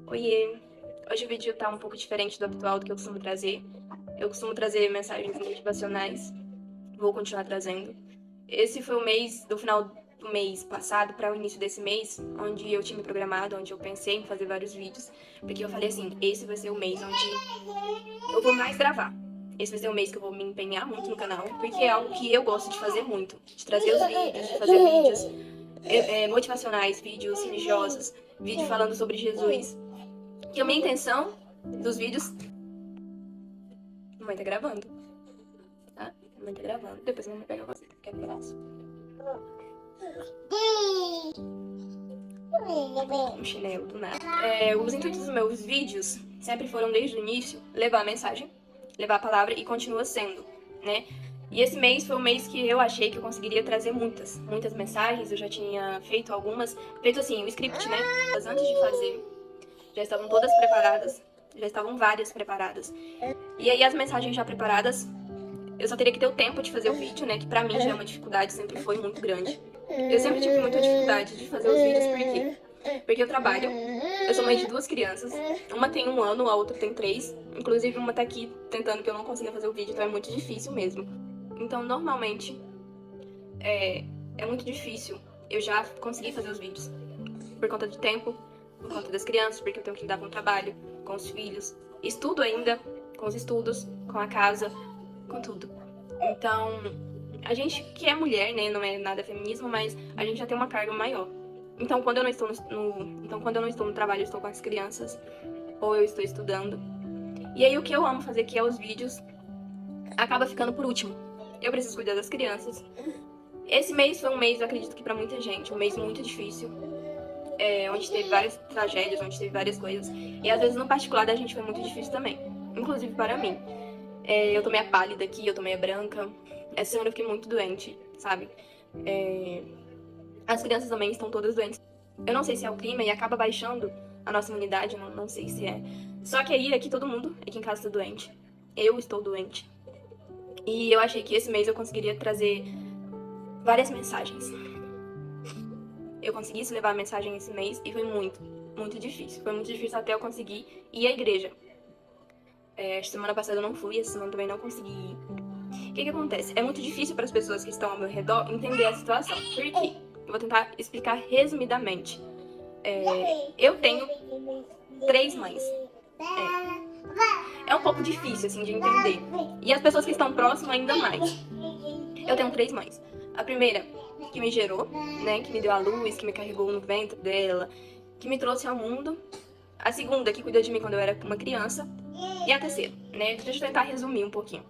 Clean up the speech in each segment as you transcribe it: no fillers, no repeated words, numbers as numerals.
Oiê! Hoje o vídeo tá um pouco diferente do habitual do que eu costumo trazer. Eu costumo trazer mensagens motivacionais, vou continuar trazendo. Esse foi o mês, do final do mês passado para o início desse mês, onde eu tinha me programado, onde eu pensei em fazer vários vídeos, porque eu falei assim, esse vai ser o mês onde eu vou mais gravar. Esse vai ser o mês que eu vou me empenhar muito no canal, porque é algo que eu gosto de fazer muito, de trazer os vídeos, de fazer vídeos motivacionais, vídeos religiosos, vídeo falando sobre Jesus. Que a minha intenção dos vídeos... Mamãe tá gravando, tá? Mamãe tá gravando. Depois a mamãe pega você. Quer pedaço? Um chinelo do nada. Os intuitos dos meus vídeos sempre foram, desde o início, levar a mensagem, levar a palavra e continua sendo, né? E esse mês foi um mês que eu achei que eu conseguiria trazer muitas mensagens. Eu já tinha feito algumas, feito assim, o script, né? Mas antes de fazer, já estavam todas preparadas, já estavam várias preparadas. E aí as mensagens já preparadas, eu só teria que ter o tempo de fazer o vídeo, né? Que pra mim já é uma dificuldade, sempre foi muito grande. Eu sempre tive muita dificuldade de fazer os vídeos, por quê? Porque eu trabalho, eu sou mãe de 2 crianças, uma tem 1 ano, a outra tem 3. Inclusive uma tá aqui tentando que eu não consiga fazer o vídeo, então é muito difícil mesmo. Então normalmente é muito difícil eu já conseguir fazer os vídeos. Por conta de tempo, por conta das crianças, porque eu tenho que lidar com o trabalho, com os filhos, estudo ainda, com os estudos, com a casa, com tudo. Então, a gente que é mulher, né, não é nada feminismo, mas a gente já tem uma carga maior. Então, quando eu não estou quando eu não estou no trabalho, eu estou com as crianças, ou eu estou estudando. E aí o que eu amo fazer, que é os vídeos, acaba ficando por último. Eu preciso cuidar das crianças. Esse mês foi um mês, eu acredito que pra muita gente, um mês muito difícil. Onde teve várias tragédias, onde teve várias coisas. E às vezes no particular da gente foi muito difícil também. Inclusive para mim. Eu tô meio pálida aqui, eu tô meio branca. Essa semana eu fiquei muito doente, sabe? As crianças também estão todas doentes. Eu não sei se é o clima e acaba baixando a nossa imunidade, não sei se é. Só que aí aqui todo mundo aqui em casa tá doente. Eu estou doente. E eu achei que esse mês eu conseguiria trazer várias mensagens. Eu consegui levar a mensagem esse mês e foi muito difícil. Foi muito difícil até eu conseguir ir à igreja. Semana passada eu não fui, essa semana também não consegui ir. O que acontece? É muito difícil para as pessoas que estão ao meu redor entender a situação. Por quê? Eu vou tentar explicar resumidamente. Eu tenho 3 mães. É um pouco difícil, assim, de entender. E as pessoas que estão próximas ainda mais. Eu tenho 3 mães. A primeira, que me gerou, né, que me deu a luz, que me carregou no ventre dela, que me trouxe ao mundo. A segunda, que cuidou de mim quando eu era uma criança. E a terceira, né, deixa eu tentar resumir um pouquinho.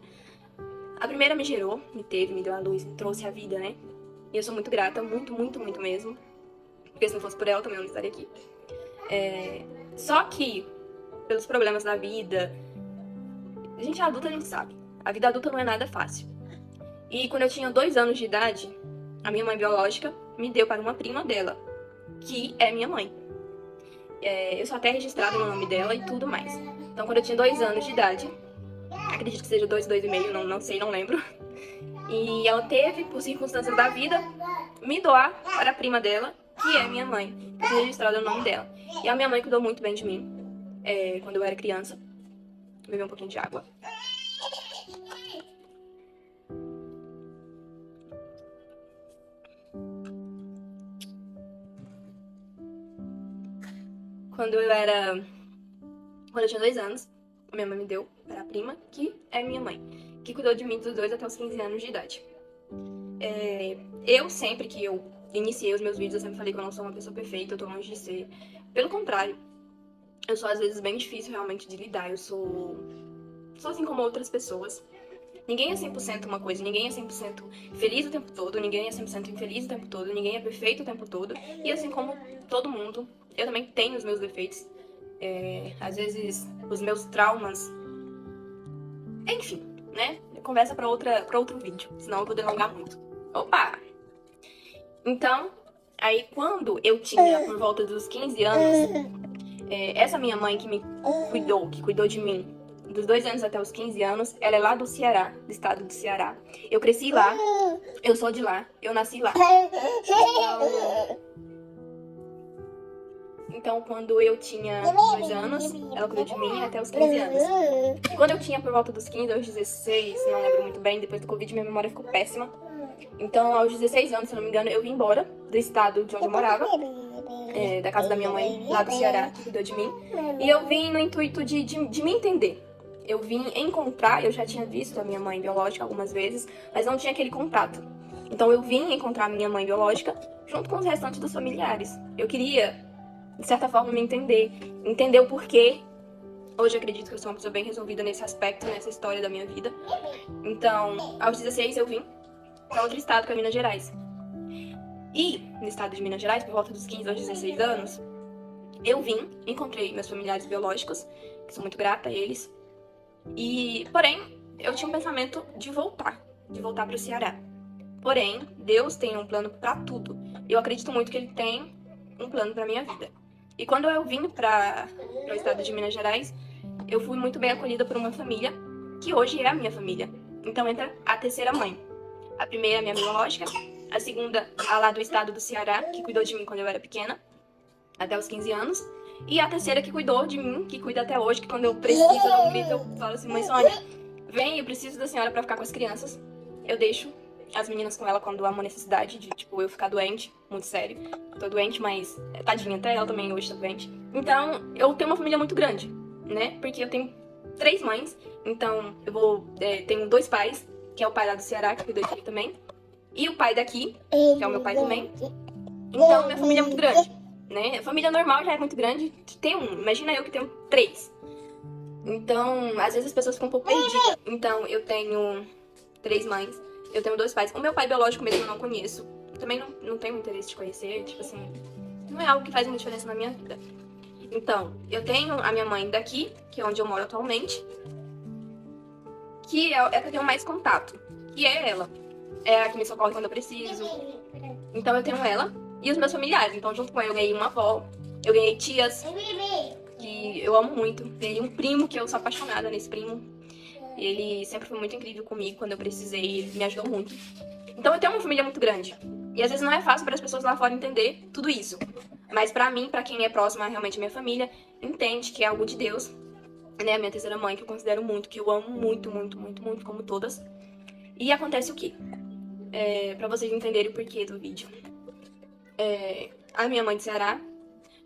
A primeira me gerou, me teve, me deu a luz, me trouxe a vida, né. E eu sou muito grata, muito mesmo. Porque se não fosse por ela, também eu não estaria aqui. Só que, pelos problemas da vida, a gente é adulta, a gente sabe. A vida adulta não é nada fácil. E quando eu tinha 2 anos de idade, a minha mãe biológica me deu para uma prima dela, que é minha mãe. Eu sou até registrada no nome dela e tudo mais. Então, quando eu tinha 2 anos de idade, acredito que seja 2, 2,5, não sei, não lembro. E ela teve, por circunstâncias da vida, me doar para a prima dela, que é minha mãe, que é registrada no nome dela. E a minha mãe cuidou muito bem de mim, quando eu era criança. Vou beber um pouquinho de água. Quando eu tinha 2 anos, a minha mãe me deu para a prima, que é minha mãe, que cuidou de mim dos 2 até os 15 anos de idade. Eu sempre que eu iniciei os meus vídeos, eu sempre falei que eu não sou uma pessoa perfeita, eu tô longe de ser. Pelo contrário, eu sou às vezes bem difícil realmente de lidar, eu sou assim como outras pessoas. Ninguém é 100% uma coisa, ninguém é 100% feliz o tempo todo, ninguém é 100% infeliz o tempo todo, ninguém é perfeito o tempo todo. E assim como todo mundo, eu também tenho os meus defeitos. Às vezes, os meus traumas. Enfim, né? Conversa pra outro vídeo, senão eu vou delongar muito. Opa! Então, aí quando eu tinha por volta dos 15 anos, essa minha mãe que me cuidou, que cuidou de mim, dos 2 anos até os 15 anos, ela é lá do Ceará, do estado do Ceará. Eu cresci lá, eu sou de lá, eu nasci lá. Então, quando eu tinha 2 anos, ela cuidou de mim até os 15 anos. E quando eu tinha por volta dos 15 aos 16, não lembro muito bem, depois do Covid minha memória ficou péssima. Então, aos 16 anos, se eu não me engano, eu vim embora do estado de onde eu morava, da casa da minha mãe, lá do Ceará, que cuidou de mim. E eu vim no intuito de me entender. Eu vim encontrar, eu já tinha visto a minha mãe biológica algumas vezes, mas não tinha aquele contato. Então eu vim encontrar a minha mãe biológica junto com os restantes dos familiares. Eu queria, de certa forma, me entender o porquê. Hoje eu acredito que eu sou uma pessoa bem resolvida nesse aspecto, nessa história da minha vida. Então, aos 16 eu vim para outro estado, que é Minas Gerais. E no estado de Minas Gerais, por volta dos 15 aos 16 anos, eu vim, encontrei meus familiares biológicos, que sou muito grata a eles. E, porém, eu tinha um pensamento de voltar para o Ceará. Porém, Deus tem um plano para tudo. Eu acredito muito que Ele tem um plano para minha vida. E quando eu vim para o estado de Minas Gerais, eu fui muito bem acolhida por uma família, que hoje é a minha família. Então entra a terceira mãe. A primeira, a minha biológica. A segunda, a lá do estado do Ceará, que cuidou de mim quando eu era pequena, até os 15 anos. E a terceira que cuidou de mim, que cuida até hoje, que quando eu preciso, eu dou um grito, eu falo assim: mãe Sônia, vem, eu preciso da senhora pra ficar com as crianças. Eu deixo as meninas com ela quando há uma necessidade de, tipo, eu ficar doente, muito sério. Tô doente, mas tadinha, até ela também hoje tá doente. Então, eu tenho uma família muito grande, né? Porque eu tenho 3 mães, então eu tenho 2 pais, que é o pai lá do Ceará, que cuidou de mim também, e o pai daqui, que é o meu pai também. Então, minha família é muito grande, né? A família normal já é muito grande, tem um, imagina eu que tenho 3. Então, às vezes as pessoas ficam um pouco perdidas. Então, eu tenho 3 mães, eu tenho 2 pais. O meu pai biológico mesmo eu não conheço. Também não tenho interesse de conhecer, tipo assim, não é algo que faz muita diferença na minha vida. Então, eu tenho a minha mãe daqui, que é onde eu moro atualmente, que é a que eu tenho mais contato, que é ela. É a que me socorre quando eu preciso. Então eu tenho ela e os meus familiares. Então junto com ela eu ganhei uma avó, eu ganhei tias, que eu amo muito. Ganhei um primo, que eu sou apaixonada nesse primo. Ele sempre foi muito incrível comigo quando eu precisei, ele me ajudou muito. Então eu tenho uma família muito grande. E às vezes não é fácil para as pessoas lá fora entender tudo isso. Mas pra mim, pra quem é próximo a realmente a minha família, entende que é algo de Deus. Né? A minha terceira mãe, que eu considero muito, que eu amo muito, muito, muito, muito, como todas. E acontece o quê? Pra vocês entenderem o porquê do vídeo. A minha mãe de Ceará,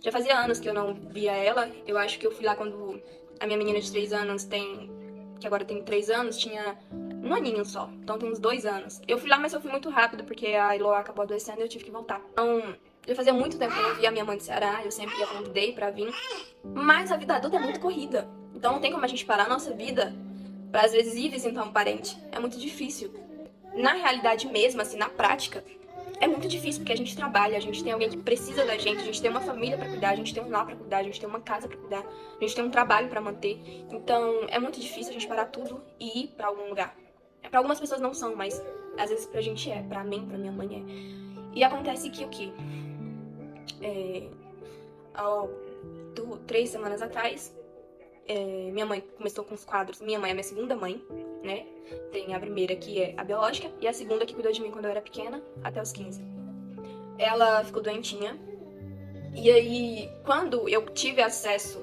já fazia anos que eu não via ela. Eu acho que eu fui lá quando a minha menina de 3 anos que agora tem 3 anos, tinha um aninho só. Então tem uns 2 anos. Eu fui lá, mas eu fui muito rápido, porque a Eloá acabou adoecendo e eu tive que voltar. Então, já fazia muito tempo que eu não via a minha mãe de Ceará, eu sempre a convidei pra vir. Mas a vida adulta é muito corrida. Então não tem como a gente parar a nossa vida pra às vezes ir visitar um parente. É muito difícil. Na realidade mesmo, assim, na prática, é muito difícil, porque a gente trabalha, a gente tem alguém que precisa da gente, a gente tem uma família pra cuidar, a gente tem um lar pra cuidar, a gente tem uma casa pra cuidar, a gente tem um trabalho pra manter. Então, é muito difícil a gente parar tudo e ir pra algum lugar. Pra algumas pessoas não são, mas às vezes pra gente é, pra mim, pra minha mãe é. E acontece que o quê? 3 semanas atrás, minha mãe começou com os quadros. Minha mãe é minha segunda mãe, né? Tem a primeira, que é a biológica, e a segunda, que cuidou de mim quando eu era pequena, até os 15. Ela ficou doentinha. E aí, quando eu tive acesso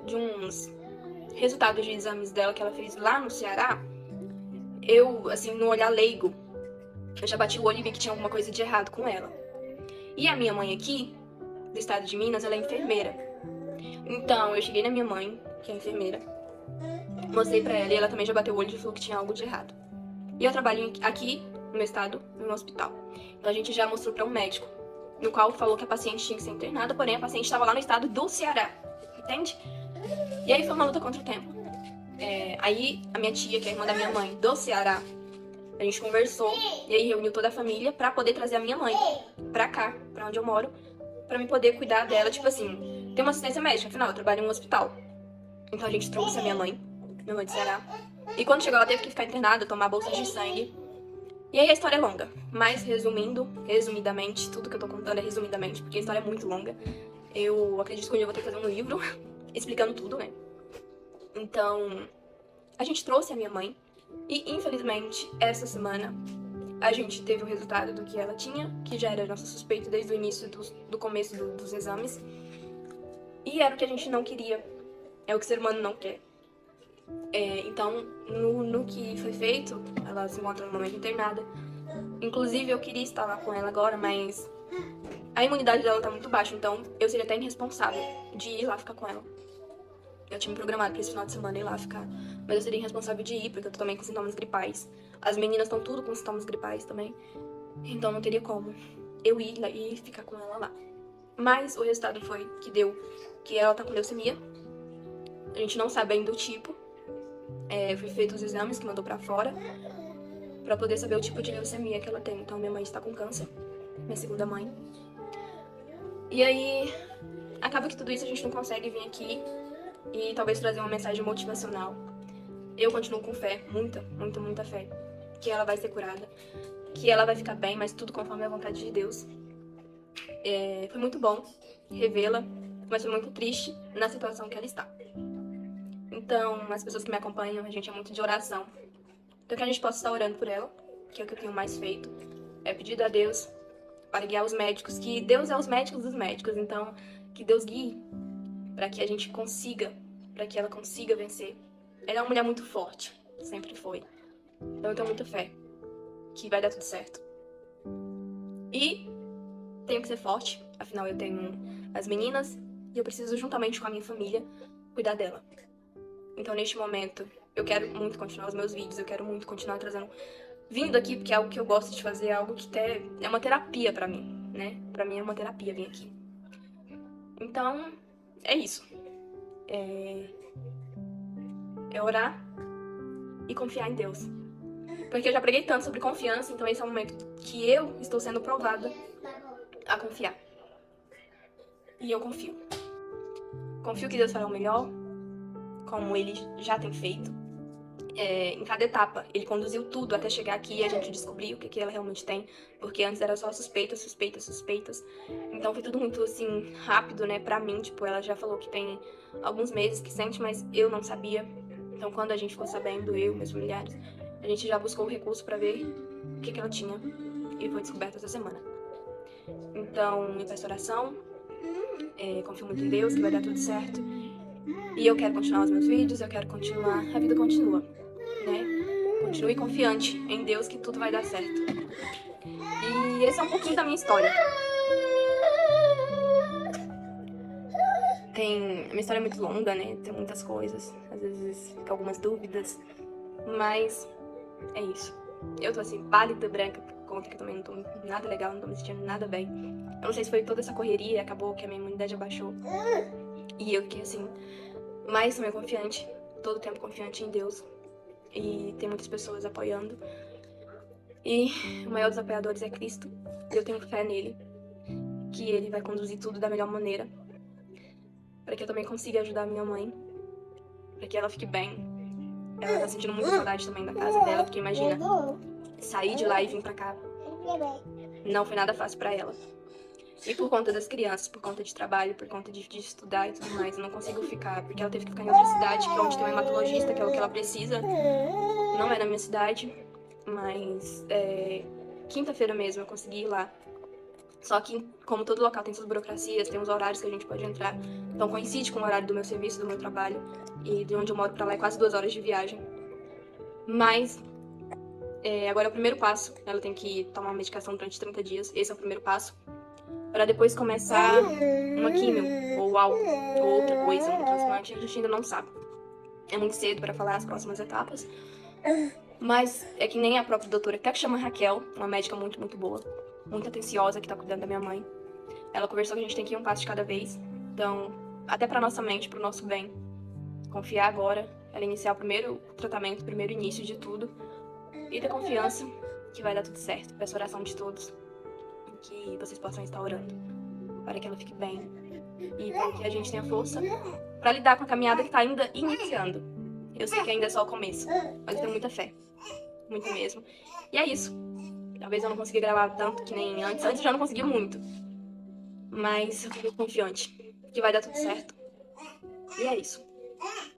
de uns resultados de exames dela que ela fez lá no Ceará, eu, assim, no olhar leigo, eu já bati o olho e vi que tinha alguma coisa de errado com ela. E a minha mãe aqui, do estado de Minas, ela é enfermeira. Então, eu cheguei na minha mãe, que é enfermeira, mostrei pra ela, e ela também já bateu o olho e falou que tinha algo de errado. E eu trabalho aqui, no meu estado, no hospital. Então a gente já mostrou pra um médico, no qual falou que a paciente tinha que ser internada, porém a paciente estava lá no estado do Ceará, entende? E aí foi uma luta contra o tempo. Aí a minha tia, que é a irmã da minha mãe, do Ceará, a gente conversou, e aí reuniu toda a família pra poder trazer a minha mãe pra cá, pra onde eu moro, pra me poder cuidar dela, tipo assim, ter uma assistência médica, afinal eu trabalho em um hospital. Então a gente trouxe a minha mãe de Ceará. E quando chegou ela teve que ficar internada, tomar bolsas de sangue. E aí a história é longa. Mas resumidamente, tudo que eu tô contando é resumidamente, porque a história é muito longa. Eu acredito que um dia eu vou ter que fazer um livro explicando tudo, né? Então, a gente trouxe a minha mãe. E infelizmente, essa semana, A gente teve o resultado do que ela tinha, que já era nossa suspeita desde o início do começo dos exames. E era o que a gente não queria. É o que o ser humano não quer. Então, no que foi feito, ela se encontra no momento internada. Inclusive, eu queria estar lá com ela agora, mas a imunidade dela tá muito baixa, então eu seria até irresponsável de ir lá ficar com ela. Eu tinha me programado pra esse final de semana ir lá ficar, mas eu seria irresponsável de ir, porque eu tô também com sintomas gripais. As meninas estão tudo com sintomas gripais também, então não teria como eu ir lá e ficar com ela lá. Mas o resultado foi que deu que ela tá com leucemia. A gente não sabe ainda o tipo. Foi feito os exames que mandou pra fora pra poder saber o tipo de leucemia que ela tem. Então minha mãe está com câncer, minha segunda mãe. E aí acaba que tudo isso a gente não consegue vir aqui e talvez trazer uma mensagem motivacional. Eu continuo com fé, muita fé, que ela vai ser curada, que ela vai ficar bem, mas tudo conforme a vontade de Deus. Foi muito bom revê-la, mas foi muito triste na situação que ela está. Então, as pessoas que me acompanham, a gente é muito de oração. Então, que a gente possa estar orando por ela, que é o que eu tenho mais feito, é pedir a Deus para guiar os médicos, que Deus é os médicos dos médicos, então que Deus guie para que a gente consiga, para que ela consiga vencer. Ela é uma mulher muito forte, sempre foi. Então eu tenho muita fé que vai dar tudo certo. E tenho que ser forte, afinal eu tenho as meninas e eu preciso, juntamente com a minha família, cuidar dela. Então neste momento eu quero muito continuar os meus vídeos, eu quero muito continuar vindo aqui, porque é algo que eu gosto de fazer, é algo que é uma terapia pra mim, né? Pra mim é uma terapia vir aqui. Então, é isso. É orar e confiar em Deus. Porque eu já preguei tanto sobre confiança, então esse é o momento que eu estou sendo provada a confiar. E eu confio. Confio que Deus fará o melhor, como Ele já tem feito. Em cada etapa, Ele conduziu tudo até chegar aqui e a gente descobrir o que ela realmente tem. Porque antes era só suspeitas. Então foi tudo muito, assim, rápido, né, pra mim. Tipo, ela já falou que tem alguns meses que sente, mas eu não sabia. Então quando a gente ficou sabendo, eu e meus familiares, a gente já buscou o recurso pra ver o que ela tinha. E foi descoberto essa semana. Então, eu peço oração, confio muito em Deus, que vai dar tudo certo. E eu quero continuar os meus vídeos, eu quero continuar, a vida continua, né? Continue confiante em Deus que tudo vai dar certo. E esse é um pouquinho da minha história. A minha história é muito longa, né? Tem muitas coisas, às vezes fica algumas dúvidas, mas é isso. Eu tô assim, pálida, branca, por conta que eu também não tô nada legal, não tô me sentindo nada bem. Eu não sei se foi toda essa correria, acabou que a minha imunidade abaixou. E eu fiquei assim, mas também confiante, todo tempo confiante em Deus. E tem muitas pessoas apoiando. E o maior dos apoiadores é Cristo. Eu tenho fé nele, que ele vai conduzir tudo da melhor maneira, para que eu também consiga ajudar a minha mãe, para que ela fique bem. Ela tá sentindo muita saudade também da casa dela, porque imagina, sair de lá e vir pra cá não foi nada fácil pra ela. E por conta das crianças, por conta de trabalho, por conta de estudar e tudo mais, eu não consigo ficar, porque ela teve que ficar em outra cidade, que é onde tem um hematologista, que é o que ela precisa. Não é na minha cidade, mas quinta-feira mesmo eu consegui ir lá. Só que, como todo local tem suas burocracias, tem os horários que a gente pode entrar, então coincide com o horário do meu serviço, do meu trabalho, e de onde eu moro pra lá é quase 2 horas de viagem. Mas agora é o primeiro passo, ela tem que tomar uma medicação durante 30 dias, esse é o primeiro passo, para depois começar uma químio, ou algo, ou outra coisa, um transplante, a gente ainda não sabe. É muito cedo para falar as próximas etapas, mas é que nem a própria doutora, até que chama Raquel, uma médica muito, muito boa, muito atenciosa, que tá cuidando da minha mãe. Ela conversou que a gente tem que ir um passo de cada vez, então, até pra nossa mente, pro nosso bem, confiar agora, ela iniciar o primeiro tratamento, o primeiro início de tudo, e ter confiança que vai dar tudo certo. Peço oração de todos, que vocês possam estar orando, para que ela fique bem, e para que a gente tenha força para lidar com a caminhada que tá ainda iniciando. Eu sei que ainda é só o começo, mas eu tenho muita fé, muito mesmo. E é isso. Talvez eu não consiga gravar tanto que nem antes. Antes eu já não consegui muito. Mas eu fico confiante que vai dar tudo certo. E é isso.